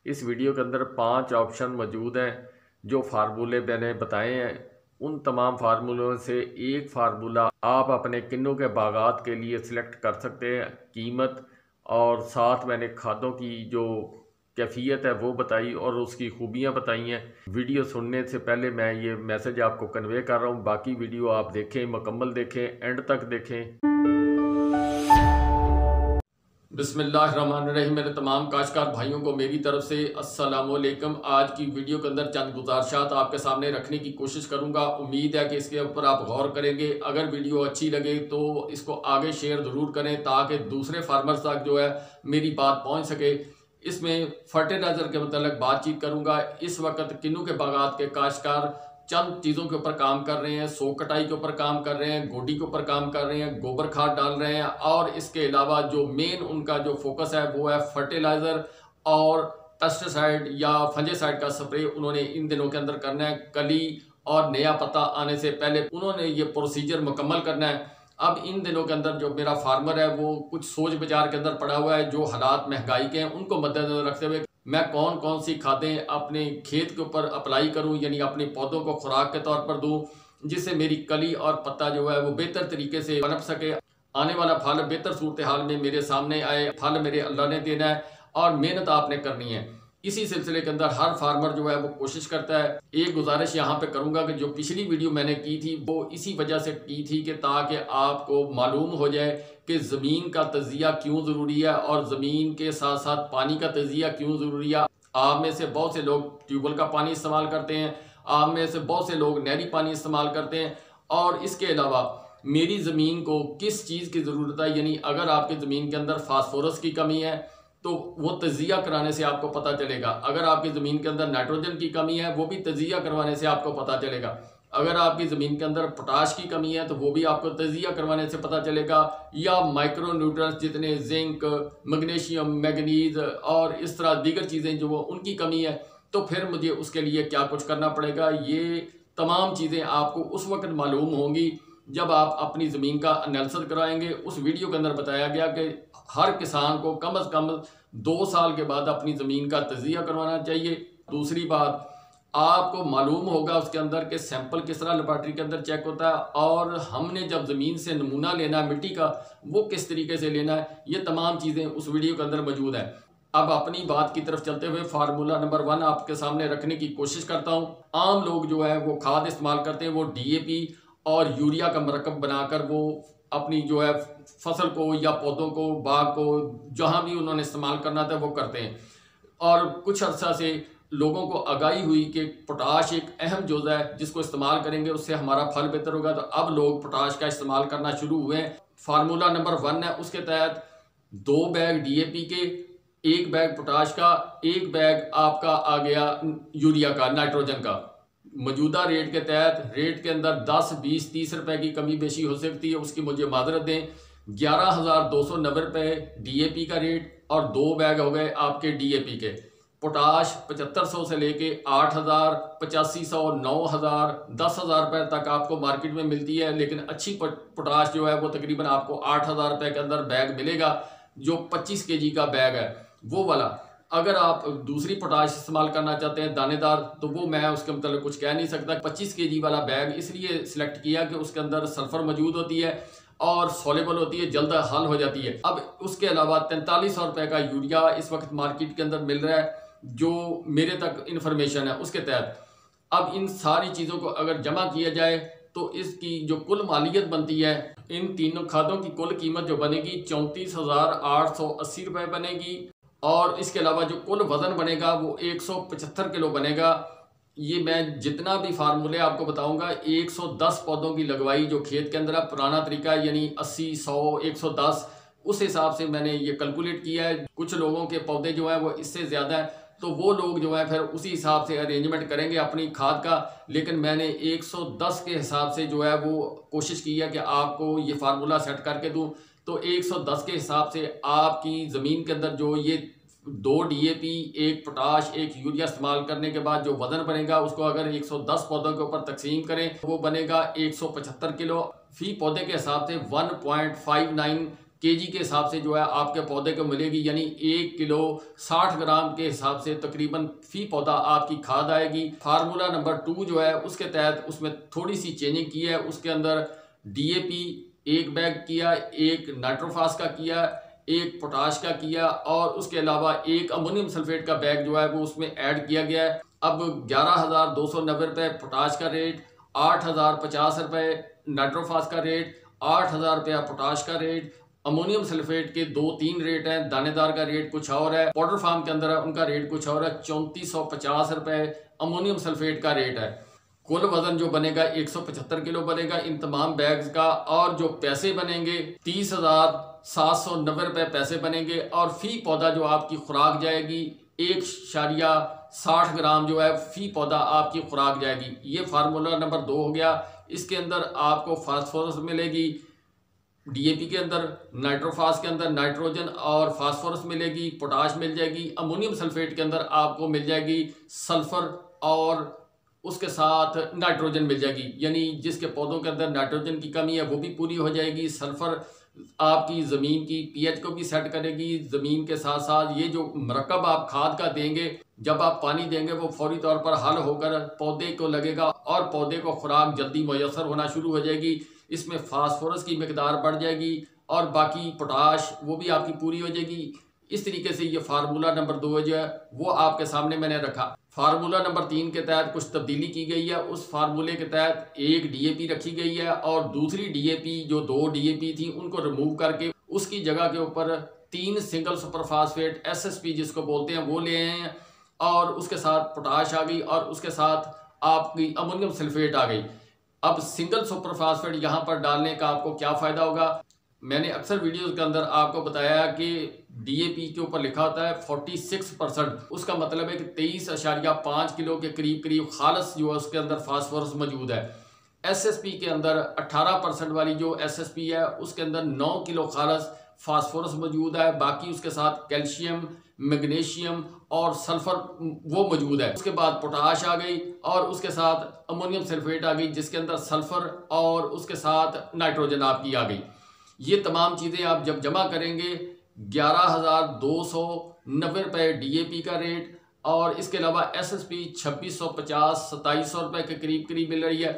इस वीडियो के अंदर 5 ऑप्शन मौजूद हैं जो फार्मूले मैंने बताए हैं। उन तमाम फार्मूलों से एक फार्मूला आप अपने किन्नों के बागात के लिए सिलेक्ट कर सकते हैं। कीमत और साथ मैंने खादों की जो कैफियत है वो बताई और उसकी खूबियाँ बताई हैं। वीडियो सुनने से पहले मैं ये मैसेज आपको कन्वे कर रहा हूँ। बाकी वीडियो आप देखें, मुकम्मल देखें, एंड तक देखें। बिस्मिल्लाहिर्रहमानिर्रहीम। मेरे तमाम काश्तकार भाइयों को मेरी तरफ से अस्सलामुअलैकुम। आज की वीडियो के अंदर चंद गुजारिशात आपके सामने रखने की कोशिश करूंगा। उम्मीद है कि इसके ऊपर आप गौर करेंगे। अगर वीडियो अच्छी लगे तो इसको आगे शेयर ज़रूर करें ताकि दूसरे फार्मर्स तक जो है मेरी बात पहुंच सके। इसमें फर्टिलाइज़र के मतलब बातचीत करूँगा। इस वक्त किन्नू के बागात के काश्तकार चंद चीज़ों के ऊपर काम कर रहे हैं। सो कटाई के ऊपर काम कर रहे हैं, गोडी के ऊपर काम कर रहे हैं, गोबर खाद डाल रहे हैं और इसके अलावा जो मेन उनका जो फोकस है वो है फर्टिलाइज़र और पेस्टिसाइड या फंजीसाइड का स्प्रे उन्होंने इन दिनों के अंदर करना है। कली और नया पत्ता आने से पहले उन्होंने ये प्रोसीजर मुकम्मल करना है। अब इन दिनों के अंदर जो मेरा फार्मर है वो कुछ सोच विचार के अंदर पड़ा हुआ है। जो हालात महंगाई के हैं उनको मद्देनजर रखते हुए मैं कौन कौन सी खादें अपने खेत के ऊपर अप्लाई करूं, यानी अपने पौधों को खुराक के तौर पर दूं जिससे मेरी कली और पत्ता जो है वो बेहतर तरीके से पनप सके। आने वाला फल बेहतर सूरत हाल में मेरे सामने आए। फल मेरे अल्लाह ने देना है और मेहनत आपने करनी है। इसी सिलसिले के अंदर हर फार्मर जो है वो कोशिश करता है। एक गुजारिश यहाँ पे करूँगा कि जो पिछली वीडियो मैंने की थी वो इसी वजह से की थी कि ताकि आपको मालूम हो जाए कि ज़मीन का तजिया क्यों ज़रूरी है और ज़मीन के साथ साथ पानी का तजिया क्यों ज़रूरी है। आप में से बहुत से लोग ट्यूबवेल का पानी इस्तेमाल करते हैं, आप में से बहुत से लोग नहरी पानी इस्तेमाल करते हैं। और इसके अलावा मेरी ज़मीन को किस चीज़ की ज़रूरत है, यानी अगर आपकी ज़मीन के अंदर फास्फोरस की कमी है तो वो तजिया कराने से आपको पता चलेगा। अगर आपकी ज़मीन के अंदर नाइट्रोजन की कमी है वो भी तजिया करवाने से आपको पता चलेगा। अगर आपकी ज़मीन के अंदर पोटाश की कमी है तो वो भी आपको तजिया करवाने से पता चलेगा। या माइक्रो न्यूट्रिएंट्स जितने जिंक, मैग्नीशियम, मैंगनीज और इस तरह दीगर चीज़ें जो वो उनकी कमी है तो फिर मुझे उसके लिए क्या कुछ करना पड़ेगा। ये तमाम चीज़ें आपको उस वक्त मालूम होंगी जब आप अपनी ज़मीन का एनालिसिस कराएंगे। उस वीडियो के अंदर बताया गया कि हर किसान को कम से कम 2 साल के बाद अपनी ज़मीन का तजिया करवाना चाहिए। दूसरी बात, आपको मालूम होगा उसके अंदर के सैंपल किस तरह लेबॉरेटरी के अंदर चेक होता है और हमने जब ज़मीन से नमूना लेना है मिट्टी का वो किस तरीके से लेना है। ये तमाम चीज़ें उस वीडियो के अंदर मौजूद हैं। अब अपनी बात की तरफ चलते हुए फार्मूला नंबर 1 आपके सामने रखने की कोशिश करता हूँ। आम लोग जो है वो खाद इस्तेमाल करते हैं, वो DAP और यूरिया का मरकब बनाकर वो अपनी जो है फसल को या पौधों को, बाग को, जहाँ भी उन्होंने इस्तेमाल करना था वो करते हैं। और कुछ अर्सा से लोगों को आगाही हुई कि पोटाश एक अहम जुज़ है जिसको इस्तेमाल करेंगे उससे हमारा फल बेहतर होगा, तो अब लोग पोटाश का इस्तेमाल करना शुरू हुए हैं। फार्मूला नंबर 1 है, उसके तहत 2 बैग DAP के, 1 बैग पोटाश का, 1 बैग आपका आ गया यूरिया का, नाइट्रोजन का। मौजूदा रेट के तहत रेट के अंदर 10, 20, 30 रुपए की कमी बेशी हो सकती है, उसकी मुझे माजरत दें। 11,290 रुपए DAP का रेट और 2 बैग हो गए आपके DAP के। पोटाश 7500 से लेके 8,000, 8500, 9,000, 10,000 रुपए तक आपको मार्केट में मिलती है। लेकिन अच्छी पोटाश जो है वो तकरीबन आपको 8,000 रुपए के अंदर बैग मिलेगा। जो 25 kg का बैग है वो वाला। अगर आप दूसरी पोटाश इस्तेमाल करना चाहते हैं दानेदार तो वो मैं उसके मतलब कुछ कह नहीं सकता। 25 kg वाला बैग इसलिए सिलेक्ट किया कि उसके अंदर सल्फर मौजूद होती है और सोलेबल होती है, जल्द हल हो जाती है। अब उसके अलावा 4300 रुपए का यूरिया इस वक्त मार्केट के अंदर मिल रहा है जो मेरे तक इंफॉर्मेशन है उसके तहत। अब इन सारी चीज़ों को अगर जमा किया जाए तो इसकी जो कुल मालियत बनती है, इन तीनों खादों की कुल कीमत जो बनेगी 34,880 रुपये बनेगी। और इसके अलावा जो कुल वज़न बनेगा वो 175 किलो बनेगा। ये मैं जितना भी फार्मूले आपको बताऊंगा 110 पौधों की लगवाई जो खेत के अंदर है, पुराना तरीका यानी 80, 100, 110 उस हिसाब से मैंने ये कैलकुलेट किया है। कुछ लोगों के पौधे जो है वो इससे ज़्यादा है तो वो लोग जो है फिर उसी हिसाब से अरेंजमेंट करेंगे अपनी खाद का। लेकिन मैंने 110 के हिसाब से जो है वो कोशिश की है कि आपको ये फार्मूला सेट करके दूं। तो 110 के हिसाब से आपकी ज़मीन के अंदर जो ये 2 DAP, 1 पोटाश, 1 यूरिया इस्तेमाल करने के बाद जो वजन बनेगा उसको अगर 110 पौधों के ऊपर तकसीम करें वो बनेगा 175 किलो। फी पौधे के हिसाब से 1.59 केजी के हिसाब से जो है आपके पौधे को मिलेगी, यानी 1 किलो 60 ग्राम के हिसाब से तकरीबन फी पौधा आपकी खाद आएगी। फार्मूला नंबर 2 जो है उसके तहत उसमें थोड़ी सी चेंजिंग की है। उसके अंदर DAP 1 बैग किया, 1 नाइट्रोफास का किया, 1 पोटाश का किया और उसके अलावा 1 अमोनियम सल्फेट का बैग जो है वो उसमें ऐड किया गया है। अब 11,290 रुपये पोटाश का रेट, 8,050 रुपये नाइट्रोफास का रेट, 8,000 रुपया पोटाश का रेट। अमोनियम सल्फेट के 2-3 रेट हैं, दानेदार का रेट कुछ और है, पाउडर फार्म के अंदर उनका रेट कुछ और है। 3450 रुपये अमोनियम सल्फेट का रेट है। कुल वजन जो बनेगा 175 किलो बनेगा इन तमाम बैग्स का, और जो पैसे बनेंगे 30,790 रुपये पैसे बनेंगे। और फी पौधा जो आपकी खुराक जाएगी 1.60 ग्राम जो है फी पौधा आपकी खुराक जाएगी। ये फार्मूला नंबर 2 हो गया। इसके अंदर आपको फास्फोरस मिलेगी, DAP के अंदर, नाइट्रोफास के अंदर नाइट्रोजन और फास्फोरस मिलेगी, पोटाश मिल जाएगी। अमोनियम सल्फेट के अंदर आपको मिल जाएगी सल्फर और उसके साथ नाइट्रोजन मिल जाएगी, यानी जिसके पौधों के अंदर नाइट्रोजन की कमी है वो भी पूरी हो जाएगी। सल्फर आपकी ज़मीन की pH को भी सेट करेगी। ज़मीन के साथ साथ ये जो मरकब आप खाद का देंगे, जब आप पानी देंगे वो फौरी तौर पर हल होकर पौधे को लगेगा और पौधे को खुराक जल्दी मुयसर होना शुरू हो जाएगी। इसमें फास्फोरस की मिकदार बढ़ जाएगी और बाकी पोटाश वो भी आपकी पूरी हो जाएगी। इस तरीके से ये फार्मूला नंबर 2 जो है वो आपके सामने मैंने रखा। फार्मूला नंबर 3 के तहत कुछ तब्दीली की गई है। उस फार्मूले के तहत 1 DAP रखी गई है और दूसरी DAP जो 2 DAP थी उनको रिमूव करके उसकी जगह के ऊपर 3 सिंगल सुपर फास्फेट SSP जिसको बोलते हैं वो ले आए हैं, और उसके साथ पोटाश आ गई और उसके साथ आपकी अमोनियम सल्फेट आ गई। अब सिंगल सुपर फास्फेट यहाँ पर डालने का आपको क्या फ़ायदा होगा? मैंने अक्सर वीडियोस के अंदर आपको बताया कि DAP के ऊपर लिखा होता है 46%, उसका मतलब है कि 23.5 किलो के करीब खालस जो है उसके अंदर फास्फोरस मौजूद है। SSP के अंदर 18% वाली जो SSP है उसके अंदर 9 किलो खालस फास्फोरस मौजूद है। बाकी उसके साथ कैल्शियम, मैग्नीशियम और सल्फर वो मौजूद है। उसके बाद पोटाश आ गई और उसके साथ अमोनियम सल्फेट आ गई जिसके अंदर सल्फर और उसके साथ नाइट्रोजन आपकी आ गई। ये तमाम चीज़ें आप जब जमा करेंगे 11,290 रुपये DAP का रेट, और इसके अलावा SSP 2650-2700 रुपये के करीब मिल रही है।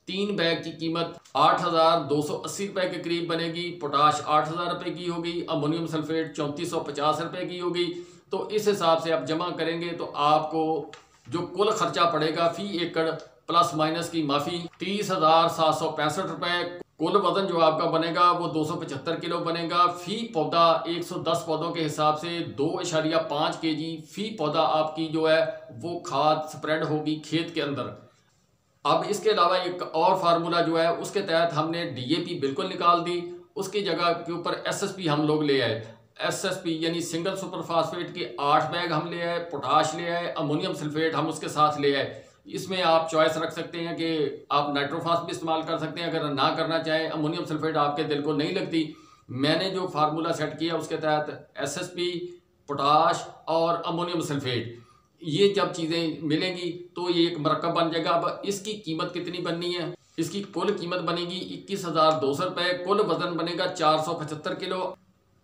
3 बैग की कीमत 8,280 रुपये के करीब बनेगी। पोटाश 8,000 रुपये की होगी, अमोनियम सल्फेट 3450 रुपये की होगी। तो इस हिसाब से आप जमा करेंगे तो आपको जो कुल खर्चा पड़ेगा फी एकड़ प्लस माइनस की माफ़ी 30,765 रुपये। कुल वजन जो आपका बनेगा वो 275 किलो बनेगा। फी पौधा 110 पौधों के हिसाब से 2.5 kg फी पौधा आपकी जो है वो खाद स्प्रेड होगी खेत के अंदर। अब इसके अलावा एक और फार्मूला जो है उसके तहत हमने DAP बिल्कुल निकाल दी, उसकी जगह के ऊपर SSP हम लोग ले आए। SSP यानी सिंगल सुपर फास्फेट के 8 बैग हम ले आए, पोटाश ले आए, अमोनियम सल्फेट हम उसके साथ ले आए। इसमें आप चॉइस रख सकते हैं कि आप नाइट्रोफास भी इस्तेमाल कर सकते हैं, अगर ना करना चाहें अमोनियम सल्फेट आपके दिल को नहीं लगती। मैंने जो फार्मूला सेट किया उसके तहत SSP, पोटाश और अमोनियम सल्फेट ये जब चीज़ें मिलेंगी तो ये एक मरकब बन जाएगा। अब इसकी कीमत कितनी बननी है? इसकी कुल कीमत बनेगी 21,200 रुपये। कुल वजन बनेगा 475 किलो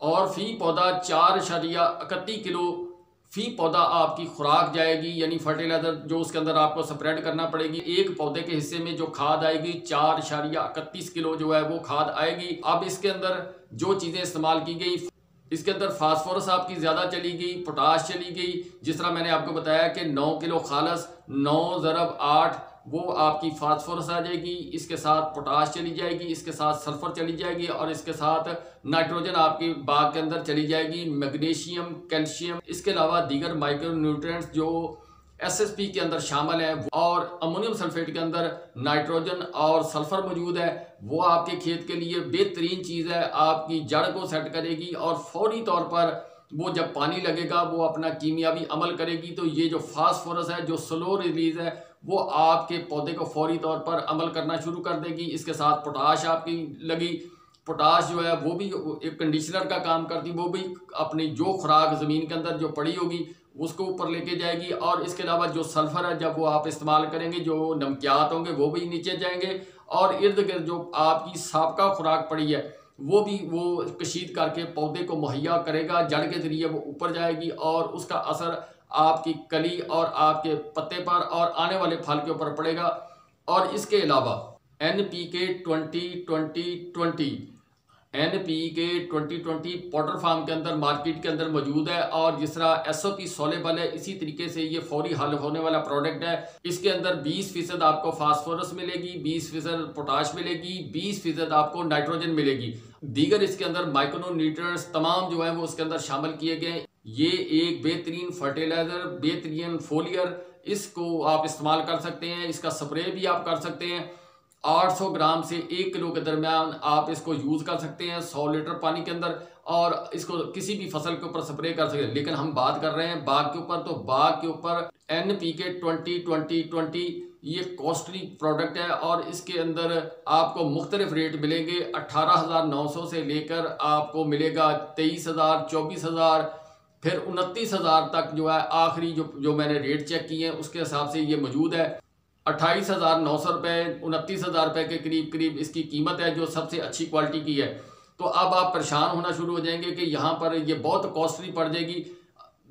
और फी पौधा 4.31 किलो फी पौधा आपकी खुराक जाएगी, यानी फर्टिलाइजर जो उसके अंदर आपको स्प्रेड करना पड़ेगी। एक पौधे के हिस्से में जो खाद आएगी 4.31 किलो जो है वो खाद आएगी। अब इसके अंदर जो चीज़ें इस्तेमाल की गई, इसके अंदर फास्फोरस आपकी ज़्यादा चली गई, पोटाश चली गई। जिस तरह मैंने आपको बताया कि 9 किलो खालस 9 × 8 वो आपकी फास्फोरस आ जाएगी, इसके साथ पोटाश चली जाएगी, इसके साथ सल्फर चली जाएगी और इसके साथ नाइट्रोजन आपकी बाग के अंदर चली जाएगी, मैग्नीशियम, कैल्शियम, इसके अलावा दीगर माइक्रो न्यूट्रिएंट्स जो SSP के अंदर शामिल है और अमोनियम सल्फेट के अंदर नाइट्रोजन और सल्फर मौजूद है। वो आपके खेत के लिए बेहतरीन चीज़ है, आपकी जड़ को सेट करेगी और फौरी तौर पर वो जब पानी लगेगा वो अपना कीमियावी अमल करेगी। तो ये जो फास्फोरस है जो स्लो रिलीज है वो आपके पौधे को फौरी तौर पर अमल करना शुरू कर देगी। इसके साथ पोटाश आपकी लगी, पोटाश जो है वो भी एक कंडीशनर का काम करती, वो भी अपनी जो खुराक ज़मीन के अंदर जो पड़ी होगी उसको ऊपर लेके जाएगी। और इसके अलावा जो सल्फर है जब वो आप इस्तेमाल करेंगे जो नमकियात होंगे वो भी नीचे जाएंगे और इर्द गिर्द जो आपकी साबका खुराक पड़ी है वो कशीद करके पौधे को मुहैया करेगा, जड़ के ज़रिए वो ऊपर जाएगी और उसका असर आपकी कली और आपके पत्ते पर और आने वाले फल के ऊपर पड़ेगा। और इसके अलावा NPK 20-20-20 NPK 2020 पॉटर फार्म के अंदर मार्केट के अंदर मौजूद है और जिस तरह SOP सोलेबल है, इसी तरीके से ये फौरी हल होने वाला प्रोडक्ट है। इसके अंदर 20% आपको फास्फोरस मिलेगी, 20% पोटाश मिलेगी, 20% आपको नाइट्रोजन मिलेगी। दीगर इसके अंदर माइक्रो न्यूट्रिएंट्स तमाम जो है वो उसके अंदर शामिल किए गए। ये एक बेहतरीन फर्टिलाइजर, बेहतरीन फोलियर, इसको आप इस्तेमाल कर सकते हैं। इसका स्प्रे भी आप कर सकते हैं। 800 ग्राम से 1 किलो के दरमियान आप इसको यूज़ कर सकते हैं 100 लीटर पानी के अंदर, और इसको किसी भी फसल के ऊपर स्प्रे कर सकते हैं। लेकिन हम बात कर रहे हैं बाग के ऊपर, तो बाग के ऊपर NPK 20-20-20 ये कॉस्टली प्रोडक्ट है और इसके अंदर आपको मुख्तलिफ रेट मिलेंगे। 18,900 से लेकर आपको मिलेगा 23,000, 24,000, फिर 29,000 तक जो है आखिरी जो मैंने रेट चेक किए हैं उसके हिसाब से ये मौजूद है। 28,900 रुपये, 29,000 रुपये के करीब करीब इसकी कीमत है, जो सबसे अच्छी क्वालिटी की है। तो अब आप परेशान होना शुरू हो जाएंगे कि यहाँ पर ये बहुत कॉस्टली पड़ जाएगी।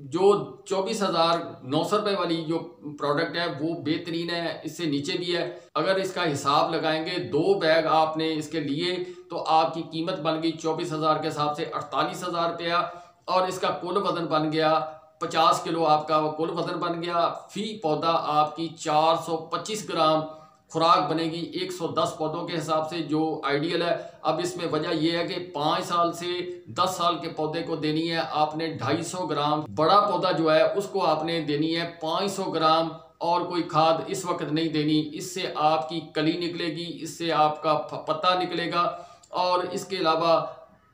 जो 24,900 रुपये वाली जो प्रोडक्ट है वो बेहतरीन है, इससे नीचे भी है। अगर इसका हिसाब लगाएंगे 2 बैग आपने इसके लिए तो आपकी कीमत बन गई 24,000 के हिसाब से 48,000 रुपया, और इसका कुल वजन बन गया 50 किलो, आपका कुल वजन बन गया। फी पौधा आपकी 425 ग्राम खुराक बनेगी 110 पौधों के हिसाब से, जो आइडियल है। अब इसमें वजह यह है कि 5 साल से 10 साल के पौधे को देनी है आपने 250 ग्राम, बड़ा पौधा जो है उसको आपने देनी है 500 ग्राम, और कोई खाद इस वक्त नहीं देनी। इससे आपकी कली निकलेगी, इससे आपका पत्ता निकलेगा, और इसके अलावा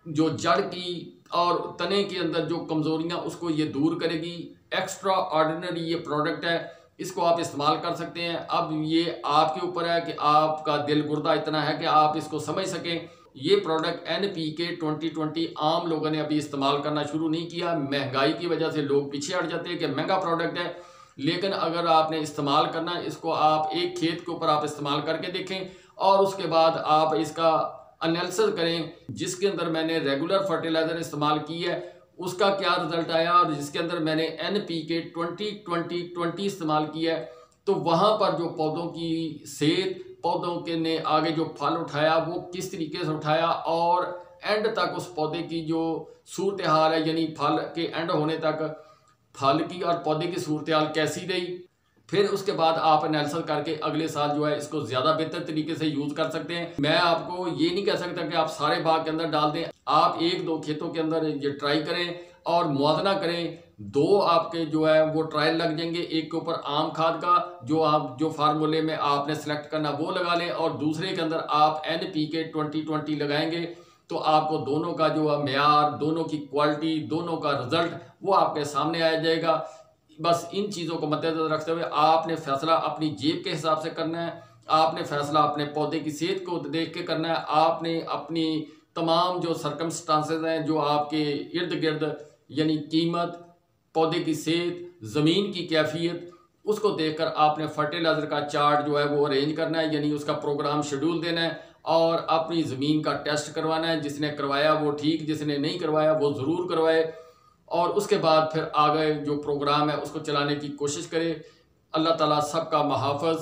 जो जड़ की और तने के अंदर जो कमजोरियां उसको ये दूर करेगी। एक्स्ट्रा ऑर्डिनरी ये प्रोडक्ट है, इसको आप इस्तेमाल कर सकते हैं। अब ये आपके ऊपर है कि आपका दिल गुर्दा इतना है कि आप इसको समझ सकें। ये प्रोडक्ट NPK 2020 आम लोगों ने अभी इस्तेमाल करना शुरू नहीं किया। महंगाई की वजह से लोग पीछे हट जाते हैं कि महंगा प्रोडक्ट है, लेकिन अगर आपने इस्तेमाल करना है इसको, आप एक खेत के ऊपर आप इस्तेमाल करके देखें और उसके बाद आप इसका एनालिसिस करें। जिसके अंदर मैंने रेगुलर फर्टिलाइजर इस्तेमाल की है उसका क्या रिजल्ट आया, और जिसके अंदर मैंने NPK 20-20-20 इस्तेमाल किया है, तो वहाँ पर जो पौधों की सेहत, पौधों के ने आगे जो फल उठाया वो किस तरीके से उठाया, और एंड तक उस पौधे की जो सूरत हाल है, यानी फल के एंड होने तक फल की और पौधे की सूरत हाल कैसी रही। फिर उसके बाद आप एनालिसिस करके अगले साल जो है इसको ज़्यादा बेहतर तरीके से यूज़ कर सकते हैं। मैं आपको ये नहीं कह सकता कि आप सारे बाग के अंदर डाल दें, आप 1-2 खेतों के अंदर ये ट्राई करें और मुआवजा करें। 2 आपके जो है वो ट्रायल लग जाएंगे, एक के ऊपर आम खाद का जो फार्मूले में आपने सेलेक्ट करना वो लगा लें, और दूसरे के अंदर आप NPK 2020 लगाएंगे, तो आपको दोनों का जो मेयार, दोनों की क्वालिटी, दोनों का रिजल्ट वो आपके सामने आ जाएगा। बस इन चीज़ों को मद्देनजर रखते हुए आपने फैसला अपनी जेब के हिसाब से करना है, आपने फैसला अपने पौधे की सेहत को देख के करना है, आपने अपनी तमाम जो सर्कमस्टांसेस हैं जो आपके इर्द गिर्द, यानी कीमत, पौधे की सेहत, ज़मीन की कैफियत, उसको देखकर आपने फर्टिलाइज़र का चार्ट जो है वो अरेंज करना है, यानी उसका प्रोग्राम शेड्यूल देना है, और अपनी ज़मीन का टेस्ट करवाना है। जिसने करवाया वो ठीक, जिसने नहीं करवाया वो ज़रूर करवाए, और उसके बाद फिर आगे जो प्रोग्राम है उसको चलाने की कोशिश करें। अल्लाह ताला सबका महाफ़िज़।